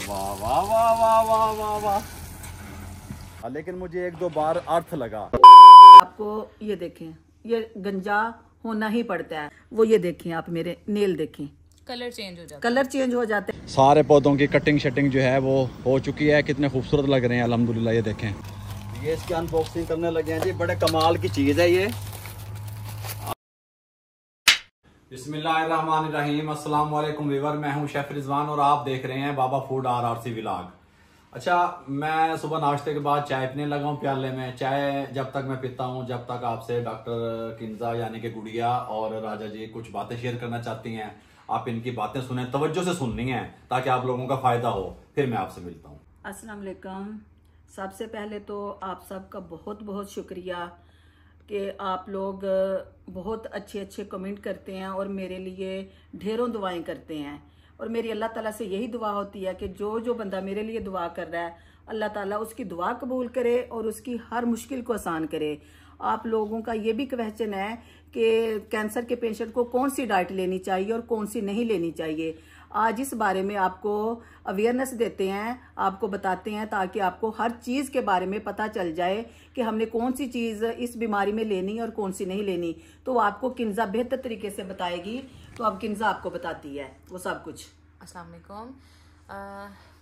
वाह वाह वाह वाह वाह वाह वाह। लेकिन मुझे एक दो बार अर्थ लगा। आपको ये देखें, ये गंजा होना ही पड़ता है। वो ये देखें, आप मेरे नेल देखें, कलर चेंज हो जाता है। कलर चेंज हो जाते हैं। सारे पौधों की कटिंग शटिंग जो है वो हो चुकी है। कितने खूबसूरत लग रहे हैं अल्हम्दुलिल्लाह। ये देखें, ये इसकी अनबॉक्सिंग करने लगे हैं जी। बड़े कमाल की चीज है ये। बिस्मिल्लाहिर्रहमानिर्रहीम। अस्सलाम वालेकुम व्यूअर, मैं हूं शेफ रिजवान और आप देख रहे हैं बाबा फूड RRC व्लॉग। अच्छा, मैं सुबह नाश्ते के बाद चाय पीने लगा हूं प्याले में। चाय जब तक मैं पीता हूं, जब तक आपसे डॉक्टर किंजा यानी कि गुड़िया और राजा जी कुछ बातें शेयर करना चाहती हैं। आप इनकी बातें सुने, तवज्जो से सुननी है ताकि आप लोगों का फायदा हो। फिर मैं आपसे मिलता हूँ। अस्सलाम वालेकुम। सबसे पहले तो आप सबका बहुत बहुत शुक्रिया कि आप लोग बहुत अच्छे अच्छे कमेंट करते हैं और मेरे लिए ढेरों दुआएं करते हैं। और मेरी अल्लाह ताला से यही दुआ होती है कि जो जो बंदा मेरे लिए दुआ कर रहा है, अल्लाह ताला उसकी दुआ कबूल करे और उसकी हर मुश्किल को आसान करे। आप लोगों का ये भी क्वेश्चन है कि कैंसर के पेशेंट को कौन सी डाइट लेनी चाहिए और कौन सी नहीं लेनी चाहिए। आज इस बारे में आपको अवेयरनेस देते हैं, आपको बताते हैं ताकि आपको हर चीज़ के बारे में पता चल जाए कि हमने कौन सी चीज़ इस बीमारी में लेनी और कौन सी नहीं लेनी। तो आपको किंजा बेहतर तरीके से बताएगी। तो अब किंजा आपको बताती है वो सब कुछ। अस्सलाम वालेकुम।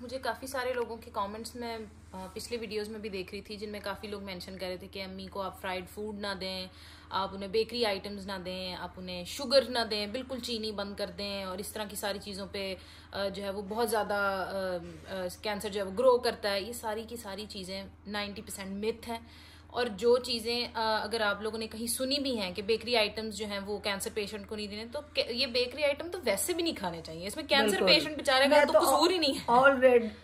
मुझे काफ़ी सारे लोगों के कमेंट्स में पिछले वीडियोस में भी देख रही थी जिनमें काफ़ी लोग मेंशन कर रहे थे कि अम्मी को आप फ्राइड फूड ना दें, आप उन्हें बेकरी आइटम्स ना दें, आप उन्हें शुगर ना दें, बिल्कुल चीनी बंद कर दें। और इस तरह की सारी चीज़ों पे जो है वो बहुत ज़्यादा कैंसर जो है वो ग्रो करता है। ये सारी की सारी चीज़ें 90% मिथ हैं। और जो चीज़ें अगर आप लोगों ने कहीं सुनी भी हैं कि बेकरी आइटम्स जो हैं वो कैंसर पेशेंट को नहीं देने, तो ये बेकरी आइटम तो वैसे भी नहीं खाने चाहिए। इसमें कैंसर पेशेंट बेचारे का तो कसूर ही नहीं है।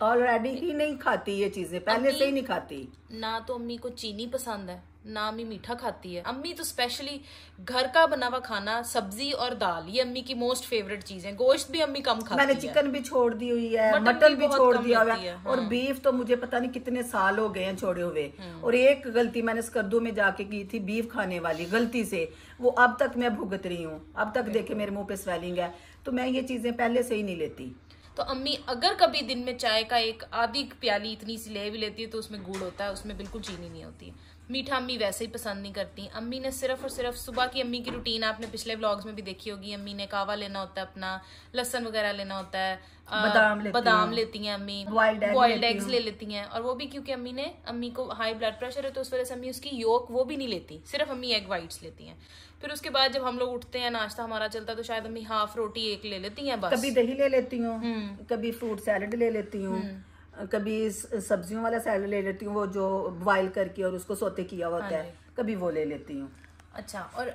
ऑलरेडी ही नहीं खाती ये चीजें, पहले से ही नहीं खाती। ना तो अम्मी को चीनी पसंद है, ना अम्मी मीठा खाती है। अम्मी तो स्पेशली घर का बना हुआ खाना, सब्जी और दाल, ये अम्मी की मोस्ट फेवरेट चीज है। गोश्त भी अम्मी कम खाती है। मैंने चिकन भी छोड़ दी हुई है, मटन भी छोड़ दिया हुआ है। हाँ। और बीफ तो मुझे पता नहीं कितने साल हो गए हैं छोड़े हुए। और एक गलती मैंने स्कर्दू में जाके की थी, बीफ खाने वाली गलती से, वो अब तक मैं भुगत रही हूँ। अब तक देखे मेरे मुंह पे स्वेलिंग है। तो मैं ये चीजें पहले से ही नहीं लेती। तो अम्मी अगर कभी दिन में चाय का एक आधी प्याली इतनी सी ले भी लेती है तो उसमें गुड़ होता है, उसमें बिल्कुल चीनी नहीं होती। मीठा अम्मी वैसे ही पसंद नहीं करती। अम्मी ने सिर्फ और सिर्फ सुबह की अम्मी की रूटीन आपने पिछले व्लॉग्स में भी देखी होगी। अम्मी ने कावा लेना होता है, अपना लहसुन वगैरह लेना होता है, बादाम लेती हैं अम्मी, बॉइल्ड एग्स ले लेती हैं। और वो भी क्योंकि अम्मी को हाई ब्लड प्रेशर है, तो उस वजह से अम्मी उसकी योक वो भी नहीं लेती, सिर्फ अम्मी एग वाइट्स लेती हैं। फिर उसके बाद जब हम लोग उठते हैं, नाश्ता हमारा चलता है, तो शायद अम्मी हाफ रोटी एक ले लेती हैं बस। कभी दही ले लेती हूँ, कभी फ्रूट सैलेड ले लेती हूँ, कभी सब्जियों वाला सैलेड ले लेती हूँ, वो जो बॉइल करके और उसको सोते किया होता है, कभी वो ले लेती हूँ। अच्छा, और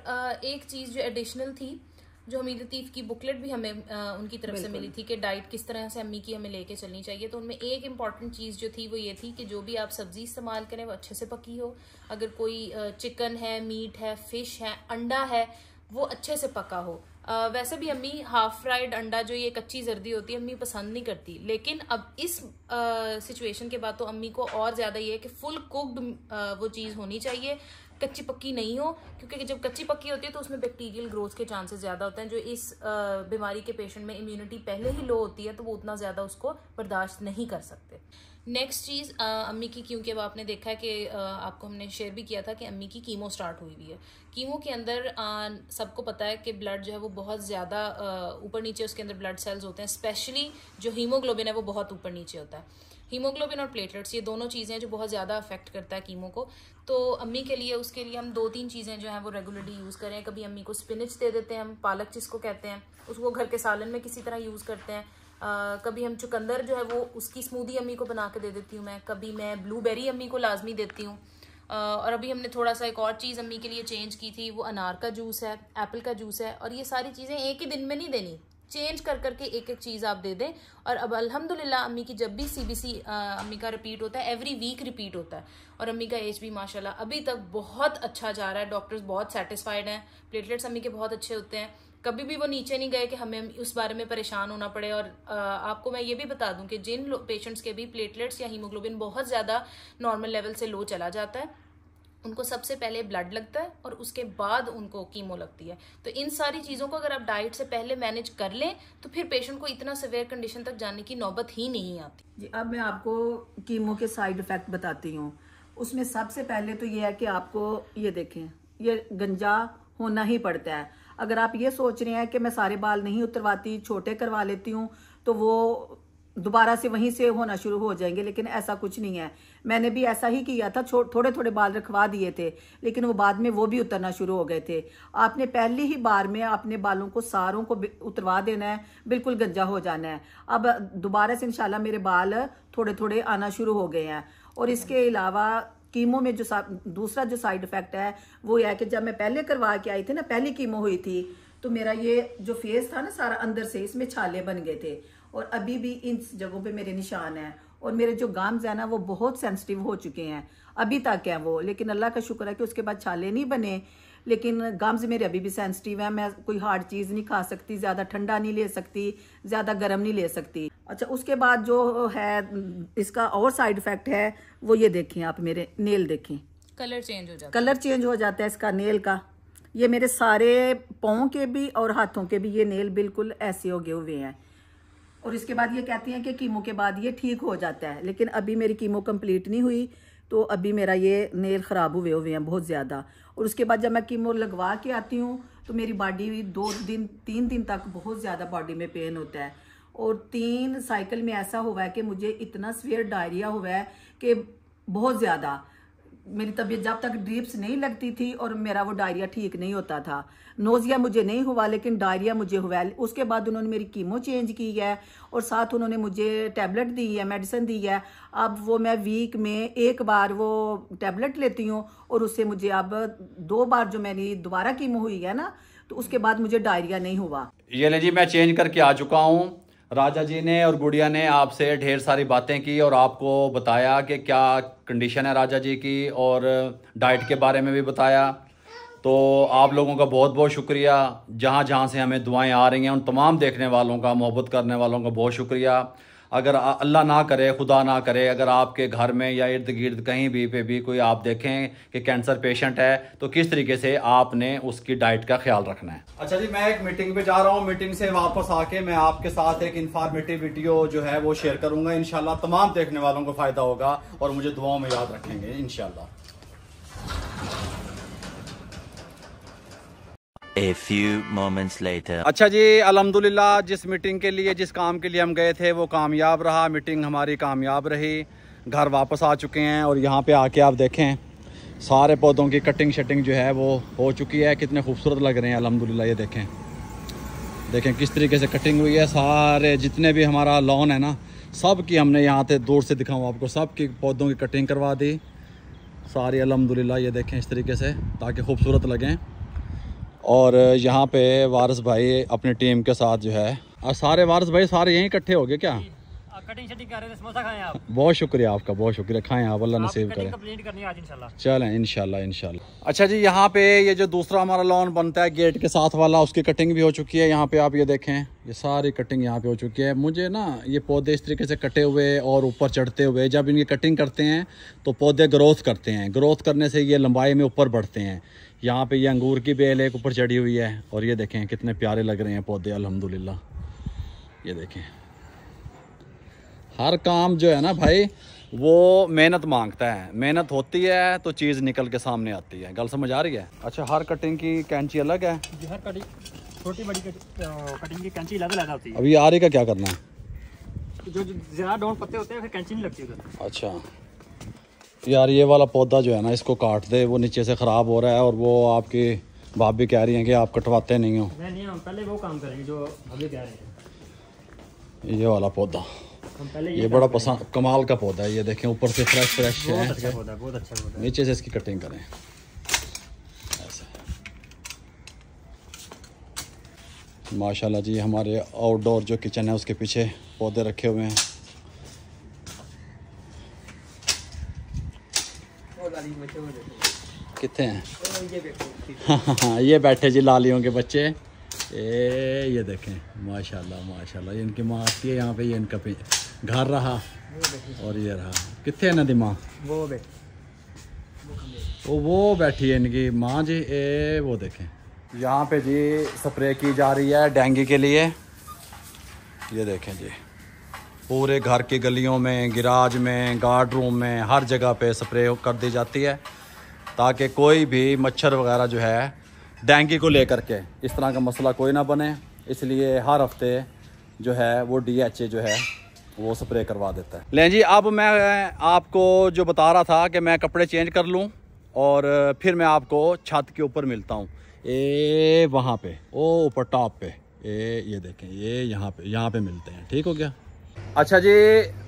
एक चीज जो एडिशनल थी, जो हमीद लतीफ की बुकलेट भी हमें उनकी तरफ से मिली थी कि डाइट किस तरह से अम्मी की हमें लेके चलनी चाहिए। तो उनमें एक इम्पॉर्टेंट चीज जो थी वो ये थी कि जो भी आप सब्जी इस्तेमाल करें वो अच्छे से पकी हो। अगर कोई चिकन है, मीट है, फिश है, अंडा है, वो अच्छे से पका हो। वैसे भी अम्मी हाफ फ्राइड अंडा जो ये कच्ची जर्दी होती है अम्मी पसंद नहीं करती। लेकिन अब इस सिचुएशन के बाद तो अम्मी को और ज्यादा ये है कि फुल कुक्ड वो चीज होनी चाहिए, कच्ची पक्की नहीं हो। क्योंकि जब कच्ची पक्की होती है तो उसमें बैक्टीरियल ग्रोथ के चांसेस ज्यादा होते हैं, जो इस बीमारी के पेशेंट में इम्यूनिटी पहले ही लो होती है तो वो उतना ज्यादा उसको बर्दाश्त नहीं कर सकते। नेक्स्ट चीज अम्मी की, क्योंकि अब आपने देखा है कि आपको हमने शेयर भी किया था कि अम्मी की कीमो स्टार्ट हुई हुई है। कीमो के अंदर सबको पता है कि ब्लड जो है वो बहुत ज़्यादा ऊपर नीचे उसके अंदर ब्लड सेल्स होते हैं। स्पेशली जो हीमोग्लोबिन है वो बहुत ऊपर नीचे होता है। हीमोग्लोबिन और प्लेटलेट्स, ये दोनों चीज़ें जो बहुत ज़्यादा अफेक्ट करता है कीमो को। तो अम्मी के लिए, उसके लिए हम 2-3 चीज़ें जो हैं वो रेगुलरली यूज़ करें। कभी अम्मी को स्पिनच दे देते हैं हम, पालक जिसको कहते हैं, उसको घर के सालन में किसी तरह यूज़ करते हैं। कभी हम चुकंदर जो है वो उसकी स्मूदी अम्मी को बना के दे देती हूँ मैं। कभी मैं ब्लूबेरी अम्मी को लाजमी देती हूँ। और अभी हमने थोड़ा सा एक और चीज़ अम्मी के लिए चेंज की थी, वो अनार का जूस है, एप्पल का जूस है। और ये सारी चीज़ें एक ही दिन में नहीं देनी, चेंज कर करके एक एक चीज़ आप दे दें। और अब अल्हम्दुलिल्लाह अम्मी की जब भी CBC अम्मी का रिपीट होता है, एवरी वीक रिपीट होता है। और अम्मी का एज भी माशाल्लाह अभी तक बहुत अच्छा जा रहा है। डॉक्टर्स बहुत सेटिस्फाइड हैं, प्लेटलेट्स अम्मी के बहुत अच्छे होते हैं। कभी भी वो नीचे नहीं गए कि हमें उस बारे में परेशान होना पड़े। और आपको मैं ये भी बता दूं कि जिन पेशेंट्स के भी प्लेटलेट्स या हीमोग्लोबिन बहुत ज़्यादा नॉर्मल लेवल से लो चला जाता है, उनको सबसे पहले ब्लड लगता है और उसके बाद उनको कीमो लगती है। तो इन सारी चीज़ों को अगर आप डाइट से पहले मैनेज कर लें तो फिर पेशेंट को इतना सीवियर कंडीशन तक जाने की नौबत ही नहीं आती। जी, अब मैं आपको कीमो के साइड इफेक्ट बताती हूँ। उसमें सबसे पहले तो ये है कि आपको ये देखें, ये गंजा होना ही पड़ता है। अगर आप ये सोच रहे हैं कि मैं सारे बाल नहीं उतरवाती, छोटे करवा लेती हूँ, तो वो दोबारा से वहीं से होना शुरू हो जाएंगे, लेकिन ऐसा कुछ नहीं है। मैंने भी ऐसा ही किया था, थोड़े थोड़े बाल रखवा दिए थे, लेकिन वो बाद में वो भी उतरना शुरू हो गए थे। आपने पहली ही बार में अपने बालों को सारों को उतरवा देना है, बिल्कुल गंजा हो जाना है। अब दोबारा से इंशाल्लाह मेरे बाल थोड़े थोड़े आना शुरू हो गए हैं। और इसके अलावा कीमो में जो दूसरा जो साइड इफेक्ट है वो यह है कि जब मैं पहले करवा के आई थी ना, पहली कीमो हुई थी, तो मेरा ये जो फेस था ना सारा अंदर से इसमें छाले बन गए थे, और अभी भी इन जगहों पे मेरे निशान हैं। और मेरे जो गम्स हैं ना वो बहुत सेंसिटिव हो चुके हैं, अभी तक हैं वो, लेकिन अल्लाह का शुक्र है कि उसके बाद छाले नहीं बने। लेकिन गम्स मेरे अभी भी सेंसिटिव हैं। मैं कोई हार्ड चीज़ नहीं खा सकती, ज़्यादा ठंडा नहीं ले सकती, ज़्यादा गर्म नहीं ले सकती। अच्छा, उसके बाद जो है इसका और साइड इफेक्ट है वो ये देखें आप, मेरे नेल देखें, कलर चेंज हो जाता है। कलर चेंज हो जाता है इसका नेल का। ये मेरे सारे पाँव के भी और हाथों के भी ये नेल बिल्कुल ऐसे हो गए हुए हैं। और इसके बाद ये कहती हैं कि कीमो के बाद ये ठीक हो जाता है, लेकिन अभी मेरी कीमो कंप्लीट नहीं हुई, तो अभी मेरा ये नेल ख़राब हुए हैं बहुत ज़्यादा। और उसके बाद जब मैं कीमो लगवा के आती हूँ तो मेरी बॉडी 3 दिन तक बहुत ज़्यादा बॉडी में पेन होता है। और 3 साइकिल में ऐसा हुआ है कि मुझे इतना सीवियर डायरिया हुआ है कि बहुत ज़्यादा मेरी तबीयत जब तक ड्रिप्स नहीं लगती थी और मेरा वो डायरिया ठीक नहीं होता था। नोजिया मुझे नहीं हुआ, लेकिन डायरिया मुझे हुआ है। उसके बाद उन्होंने मेरी कीमो चेंज की है और साथ उन्होंने मुझे टैबलेट दी है, मेडिसिन दी है। अब वो मैं वीक में 1 बार वो टैबलेट लेती हूँ, और उससे मुझे अब 2 बार जो मेरी दोबारा कीमो हुई है ना, तो उसके बाद मुझे डायरिया नहीं हुआ। ये ले जी, मैं चेंज करके आ चुका हूँ। राजा जी ने और गुड़िया ने आपसे ढेर सारी बातें की और आपको बताया कि क्या कंडीशन है राजा जी की, और डाइट के बारे में भी बताया। तो आप लोगों का बहुत बहुत शुक्रिया। जहाँ जहाँ से हमें दुआएं आ रही हैं उन तमाम देखने वालों का, मोहब्बत करने वालों का बहुत शुक्रिया। अगर अल्लाह ना करे, खुदा ना करे, अगर आपके घर में या इर्द गिर्द कहीं भी पे भी कोई आप देखें कि कैंसर पेशेंट है, तो किस तरीके से आपने उसकी डाइट का ख्याल रखना है। अच्छा जी, मैं एक मीटिंग पे जा रहा हूँ। मीटिंग से वापस आके मैं आपके साथ एक इंफॉर्मेटिव वीडियो जो है वो शेयर करूंगा। इंशाल्लाह तमाम देखने वालों को फायदा होगा और मुझे दुआओं में याद रखेंगे इंशाल्लाह। A few moments later. अच्छा जी, अल्हम्दुलिल्लाह जिस मीटिंग के लिए, जिस काम के लिए हम गए थे वो कामयाब रहा। मीटिंग हमारी कामयाब रही। घर वापस आ चुके हैं और यहाँ पे आके आप देखें सारे पौधों की कटिंग शटिंग जो है वो हो चुकी है। कितने खूबसूरत लग रहे हैं अल्हम्दुलिल्लाह। ये देखें, देखें किस तरीके से कटिंग हुई है। सारे जितने भी हमारा लॉन है ना, सब की हमने यहाँ से दूर से दिखाऊँ आपको, सब की पौधों की कटिंग करवा दी सारी अल्हम्दुलिल्लाह। ये देखें इस तरीके से, ताकि खूबसूरत लगें। और यहाँ पे वारिस भाई अपनी टीम के साथ जो है, और सारे वारिस भाई सारे यहीं इकट्ठे हो गए क्या? कटिंग शटिंग कर रहे थे, समोसा खाएं आप। बहुत शुक्रिया आपका, बहुत शुक्रिया। खाएं आप, अल्लाह नसीब करे। कंप्लीट करनी है आज इंशाल्लाह। चलें इंशाल्लाह इंशाल्लाह। अच्छा जी, यहाँ पे ये जो दूसरा हमारा लॉन बनता है गेट के साथ वाला, उसकी कटिंग भी हो चुकी है। यहाँ पे आप ये देखें, ये सारी कटिंग यहाँ पे हो चुकी है। मुझे ना ये पौधे इस तरीके से कटे हुए और ऊपर चढ़ते हुए, जब इनकी कटिंग करते हैं तो पौधे ग्रोथ करते हैं। ग्रोथ करने से ये लंबाई में ऊपर बढ़ते हैं। यहाँ पे ये अंगूर की बेल एक ऊपर चढ़ी हुई है, और ये देखें कितने प्यारे लग रहे हैं पौधे अल्हम्दुलिल्लाह। ये देखें, हर काम जो है ना भाई वो मेहनत मांगता है। मेहनत होती है तो चीज़ निकल के सामने आती है। गल समझ आ रही है? अच्छा, हर कटिंग की कैंची अलग है? हर कटिंग, छोटी बड़ी कटिंग की कैंची अलग अलग होती है। अभी आरी का क्या करना है? जो ज़्यादा डाउन पत्ते होते हैं फिर कैंची नहीं लगती उधर। अच्छा यार, ये वाला पौधा जो है ना, इसको काट दे, वो नीचे से ख़राब हो रहा है। और वो आपकी भाभी कह रही हैं कि आप कटवाते नहीं हो। नहीं, हम पहले वो काम करेंगे जो अभी कह रहे हैं। ये वाला पौधा, हम पहले ये बड़ा पसंद, कमाल का पौधा है। ये देखें ऊपर से फ्रेश फ्रेश है, बहुत अच्छा पौधा, बहुत अच्छा पौधा। नीचे से इसकी कटिंग करें ऐसे। माशाल्लाह जी, हमारे आउटडोर जो किचन है उसके पीछे पौधे रखे हुए हैं। कितने हैं? हाँ, ये बैठे जी लालियों के बच्चे। ये देखें माशाल्लाह माशाल्लाह। ये इनकी माँ आती है यहाँ पे, ये इनका घर रहा और ये रहा। कितने है ना दिमाग? वो वो बैठी है इनकी माँ जी। वो देखें यहाँ पे जी स्प्रे की जा रही है डेंगू के लिए। ये देखें जी पूरे घर की गलियों में, गिराज में, गार्ड रूम में, हर जगह पे स्प्रे कर दी जाती है ताकि कोई भी मच्छर वगैरह जो है डेंगू को लेकर के इस तरह का मसला कोई ना बने। इसलिए हर हफ्ते जो है वो DHA जो है वो स्प्रे करवा देता है। लें जी, अब मैं आपको जो बता रहा था कि मैं कपड़े चेंज कर लूँ और फिर मैं आपको छत के ऊपर मिलता हूँ। वहाँ पे ऊपर टॉप पे ये देखें, ये यहाँ पे मिलते हैं। ठीक हो गया? अच्छा जी,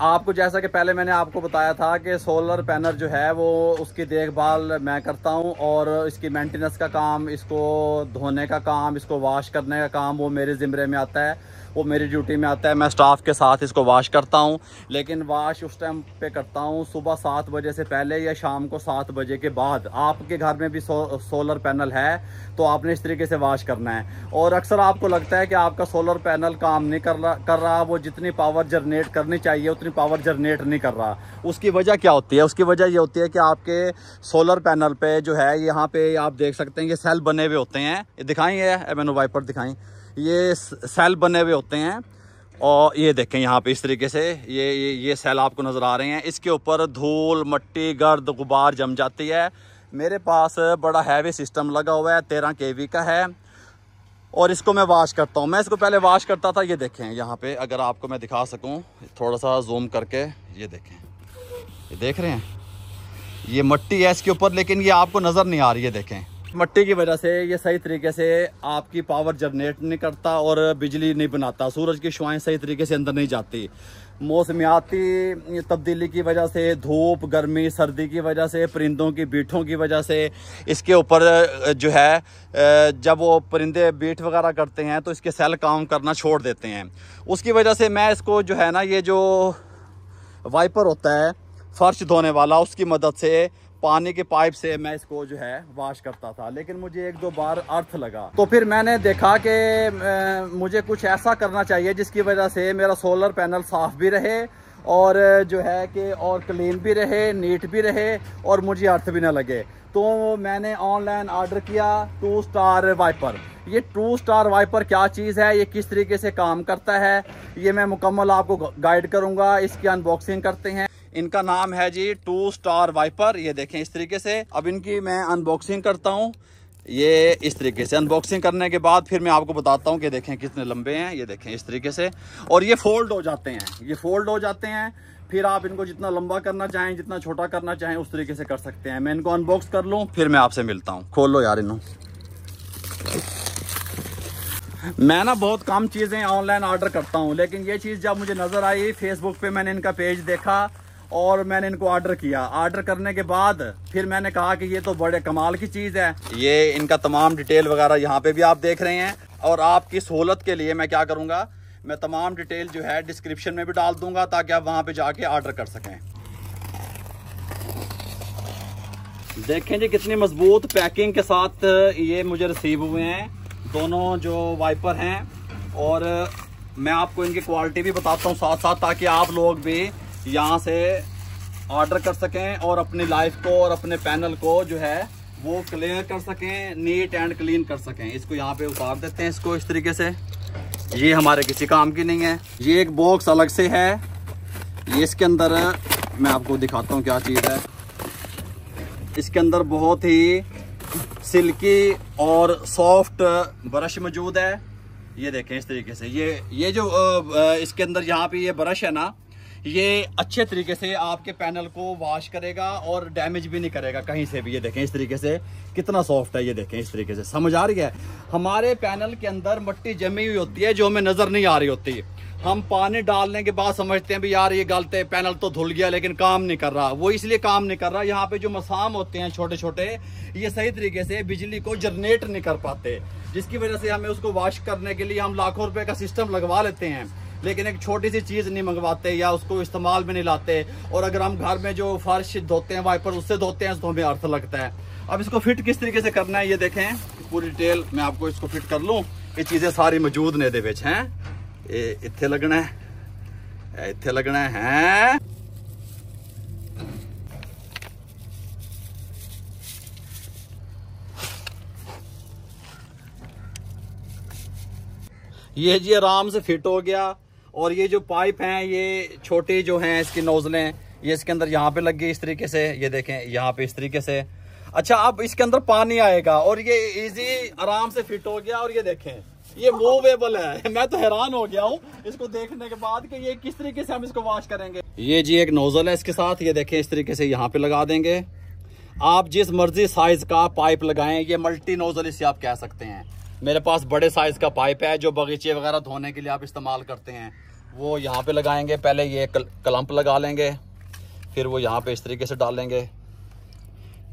आपको जैसा कि पहले मैंने आपको बताया था कि सोलर पैनल जो है वो उसकी देखभाल मैं करता हूँ और इसकी मेंटेनेंस का काम, इसको धोने का काम, इसको वॉश करने का काम वो मेरे ज़िम्मे में आता है, वो मेरी ड्यूटी में आता है। मैं स्टाफ के साथ इसको वॉश करता हूँ, लेकिन वॉश उस टाइम पे करता हूँ सुबह 7 बजे से पहले या शाम को 7 बजे के बाद। आपके घर में भी सोलर पैनल है तो आपने इस तरीके से वॉश करना है। और अक्सर आपको लगता है कि आपका सोलर पैनल काम नहीं कर रहा, वो जितनी पावर जनरेट करनी चाहिए उतनी पावर जनरेट नहीं कर रहा। उसकी वजह क्या होती है? उसकी वजह ये होती है कि आपके सोलर पैनल पे जो है, यहाँ पे आप देख सकते हैं ये सेल बने हुए होते हैं। दिखाएंगे मैंने वाइपर दिखाई, ये सेल बने हुए होते हैं और ये देखें यहाँ पे इस तरीके से ये सेल आपको नज़र आ रहे हैं। इसके ऊपर धूल, मट्टी, गर्द, गुबार जम जाती है। मेरे पास बड़ा हैवी सिस्टम लगा हुआ है, 13 kV का है और इसको मैं वॉश करता हूँ। मैं इसको पहले वॉश करता था। ये देखें यहाँ पे, अगर आपको मैं दिखा सकूँ थोड़ा सा जूम करके, ये देखें, ये देख रहे हैं ये मट्टी है इसके ऊपर, लेकिन ये आपको नज़र नहीं आ रही है। देखें मट्टी की वजह से ये सही तरीके से आपकी पावर जनरेट नहीं करता और बिजली नहीं बनाता। सूरज की शुआएं सही तरीके से अंदर नहीं जाती। मौसमियाती तब्दीली की वजह से, धूप, गर्मी, सर्दी की वजह से, परिंदों की बीठों की वजह से इसके ऊपर जो है जब वो परिंदे बीठ वगैरह करते हैं तो इसके सेल काम करना छोड़ देते हैं। उसकी वजह से मैं इसको जो है ना, ये जो वाइपर होता है फर्श धोने वाला, उसकी मदद से पानी के पाइप से मैं इसको जो है वॉश करता था। लेकिन मुझे 1-2 बार अर्थ लगा तो फिर मैंने देखा कि मुझे कुछ ऐसा करना चाहिए जिसकी वजह से मेरा सोलर पैनल साफ़ भी रहे और जो है कि और क्लीन भी रहे, नीट भी रहे और मुझे अर्थ भी ना लगे। तो मैंने ऑनलाइन ऑर्डर किया 2 स्टार वाइपर। ये 2 स्टार वाइपर क्या चीज़ है, ये किस तरीके से काम करता है, ये मैं मुकम्मल आपको गाइड करूँगा। इसकी अनबॉक्सिंग करते हैं। इनका नाम है जी 2 स्टार वाइपर। ये देखें इस तरीके से। अब इनकी मैं अनबॉक्सिंग करता हूँ। ये इस तरीके से अनबॉक्सिंग करने के बाद फिर मैं आपको बताता हूँ कि देखें कितने लंबे हैं। ये देखें इस तरीके से, और ये फोल्ड हो जाते हैं। ये फोल्ड हो जाते हैं, फिर आप इनको जितना लंबा करना चाहें, जितना छोटा करना चाहें उस तरीके से कर सकते हैं। मैं इनको अनबॉक्स कर लूँ फिर मैं आपसे मिलता हूँ। खोल लो यार इन्हों। मैं ना बहुत कम चीज़ें ऑनलाइन ऑर्डर करता हूँ, लेकिन ये चीज़ जब मुझे नज़र आई फेसबुक पे, मैंने इनका पेज देखा और मैंने इनको ऑर्डर किया। ऑर्डर करने के बाद फिर मैंने कहा कि ये तो बड़े कमाल की चीज़ है। ये इनका तमाम डिटेल वगैरह यहाँ पे भी आप देख रहे हैं। और आपकी सहूलत के लिए मैं क्या करूँगा, मैं तमाम डिटेल जो है डिस्क्रिप्शन में भी डाल दूंगा ताकि आप वहाँ पे जाके ऑर्डर कर सकें। देखें जी कितनी मजबूत पैकिंग के साथ ये मुझे रिसीव हुए हैं दोनों जो वाइपर हैं। और मैं आपको इनकी क्वालिटी भी बताता हूँ साथ साथ, ताकि आप लोग भी यहाँ से ऑर्डर कर सकें और अपनी लाइफ को और अपने पैनल को जो है वो क्लियर कर सकें, नीट एंड क्लीन कर सकें। इसको यहाँ पे उतार देते हैं इसको इस तरीके से। ये हमारे किसी काम की नहीं है। ये एक बॉक्स अलग से है। ये इसके अंदर मैं आपको दिखाता हूँ क्या चीज़ है। इसके अंदर बहुत ही सिल्की और सॉफ्ट ब्रश मौजूद है। ये देखें इस तरीके से। ये जो इसके अंदर यहाँ पे ये ब्रश है ना, ये अच्छे तरीके से आपके पैनल को वॉश करेगा और डैमेज भी नहीं करेगा कहीं से भी। ये देखें इस तरीके से कितना सॉफ्ट है। ये देखें इस तरीके से, समझ आ रही है। हमारे पैनल के अंदर मिट्टी जमी हुई होती है जो हमें नजर नहीं आ रही होती। हम पानी डालने के बाद समझते हैं भी यार ये गलते पैनल तो धुल गया, लेकिन काम नहीं कर रहा। वो इसलिए काम नहीं कर रहा, यहाँ पे जो मसाम होते हैं छोटे छोटे, ये सही तरीके से बिजली को जनरेट नहीं कर पाते, जिसकी वजह से हमें उसको वॉश करने के लिए हम लाखों रुपए का सिस्टम लगवा लेते हैं, लेकिन एक छोटी सी चीज़ नहीं मंगवाते या उसको इस्तेमाल में नहीं लाते। और अगर हम घर में जो फर्श धोते हैं वाइपर उससे धोते हैं तो हमें अर्थ लगता है। अब इसको फिट किस तरीके से करना है ये देखें, पूरी डिटेल मैं आपको इसको फिट कर लूँ। ये चीज़ें सारी मौजूद ने दे विच हैं। ये इत्थे लगना है, इत्थे लगना है। ये जी आराम से फिट हो गया। और ये जो पाइप हैं ये छोटी जो हैं इसकी नोजलें ये इसके अंदर यहाँ पे लग गई इस तरीके से, ये देखें यहाँ पे इस तरीके से। अच्छा अब इसके अंदर पानी आएगा और ये इजी आराम से फिट हो गया। और ये देखें ये मूवेबल है। मैं तो हैरान हो गया हूँ इसको देखने के बाद कि ये किस तरीके से हम इसको वॉश करेंगे। ये जी एक नोजल है इसके साथ, ये देखें इस तरीके से यहाँ पे लगा देंगे। आप जिस मर्जी साइज का पाइप लगाएं, ये मल्टी नोजल इसे आप कह सकते हैं। मेरे पास बड़े साइज का पाइप है जो बगीचे वगैरह धोने के लिए आप इस्तेमाल करते हैं, वो यहाँ पे लगाएंगे। पहले ये क्लम्प लगा लेंगे, फिर वो यहाँ पे इस तरीके से डालेंगे,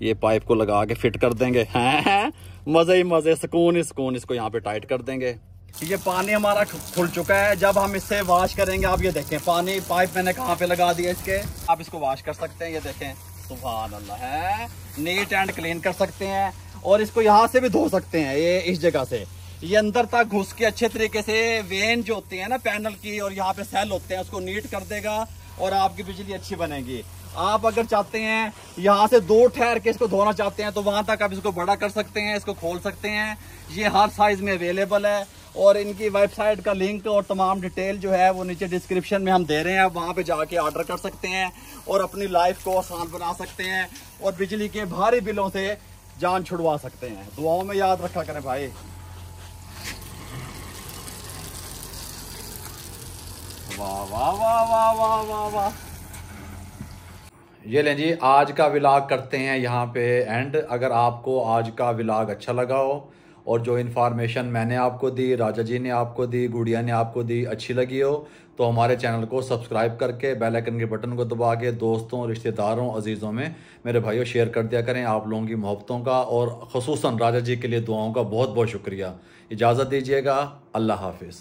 ये पाइप को लगा के फिट कर देंगे। हैं मजे ही मजे, सुकून ही सुकून। इसको यहाँ पे टाइट कर देंगे। ये पानी हमारा खुल चुका है। जब हम इससे वॉश करेंगे, आप ये देखें पानी पाइप मैंने कहाँ पे लगा दिया इसके, आप इसको वॉश कर सकते हैं। ये देखें सुभान अल्लाह है, नीट एंड क्लीन कर सकते हैं। और इसको यहाँ से भी धो सकते हैं, ये इस जगह से ये अंदर तक घुस के अच्छे तरीके से वेन जो होती है ना पैनल की और यहाँ पे सेल होते हैं उसको नीट कर देगा और आपकी बिजली अच्छी बनेगी। आप अगर चाहते हैं यहाँ से 2 ठहर के इसको धोना चाहते हैं तो वहां तक आप इसको बड़ा कर सकते हैं, इसको खोल सकते हैं। ये हर साइज में अवेलेबल है और इनकी वेबसाइट का लिंक और तमाम डिटेल जो है वो नीचे डिस्क्रिप्शन में हम दे रहे हैं। आप वहां पे जाके ऑर्डर कर सकते हैं और अपनी लाइफ को आसान बना सकते हैं और बिजली के भारी बिलों से जान छुड़वा सकते हैं। दुआओं में याद रखा करें भाई। वाह वाह वाह वाह वाह वाह वाह। ये लें जी, आज का व्लॉग करते हैं यहाँ पे एंड। अगर आपको आज का व्लॉग अच्छा लगा हो और जो इन्फॉर्मेशन मैंने आपको दी, राजा जी ने आपको दी, गुड़िया ने आपको दी, अच्छी लगी हो तो हमारे चैनल को सब्सक्राइब करके बेल आइकन के बटन को दबा के दोस्तों, रिश्तेदारों, अजीज़ों में मेरे भाइयों शेयर कर दिया करें। आप लोगों की मोहब्बतों का और ख़ुसूसन राजा जी के लिए दुआओं का बहुत बहुत शुक्रिया। इजाज़त दीजिएगा। अल्लाह हाफिज़।